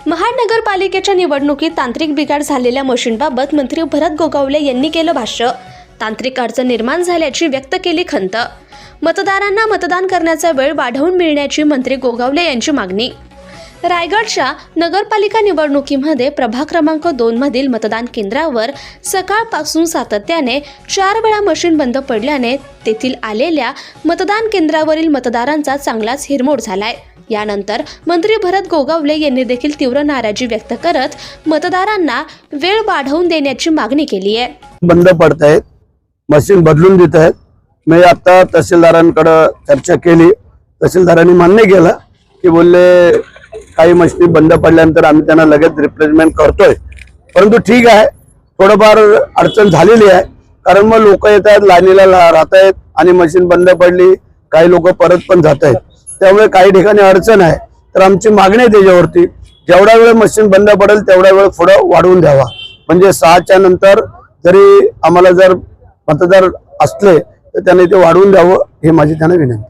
महानगरपालिकेच्या निवडणुकीत तांत्रिक बिघाड झालेल्या मशीनबाबत मंत्री भरत गोगावले यांनी केलं भाष्य। तांत्रिक अडचण निर्माण झाल्याची व्यक्त केली खंत। मतदारांना मतदान करण्याचा वेळ वाढवून मिळण्याची मंत्री गोगावले यांची मागणी। रायगडच्या नगरपालिका निवडणुकीमध्ये प्रभाग क्रमांक 2 मधील मतदान केंद्रावर सकाळपासून सातत्याने 4 वेळा मशीन बंद पडल्याने तेथील आलेल्या मतदान केंद्रावरील मतदारांचा चांगलाच हिरमोड झालाय। यानंतर मंत्री भरत गोगावले यांनी देखील तीव्र नाराजी व्यक्त करत मतदारांना वेळ वाढवून देण्याची मागणी केली आहे। बंद पडत आहेत, मशीन बदलून देत आहेत। मी आता तहसीलदारांकडे चर्चा केली। तहसीलदारांनी मान्य केलं की बोलले काही मशीनी बंद पडल्यानंतर आम्ही त्यांना लगेच रिप्लेसमेंट करतोय, परंतु ठीक आहे, थोडंफार अडचण झालेली आहे। कारण मग लोक येतात, लाईनीला राहत आहेत आणि मशीन बंद पडली, काही लोक परत पण जात आहेत, त्यामुळे काही ठिकाणी अडचण आहे। तर आमची मागणी आहे त्याच्यावरती जेवढा वेळ मशीन बंद पडेल तेवढा वेळ पुढे वाढवून द्यावा, म्हणजे 6च्या नंतर जरी आम्हाला जर मतदार असले तर त्यांनी ते वाढवून द्यावं, ही माझी त्यांना विनंती।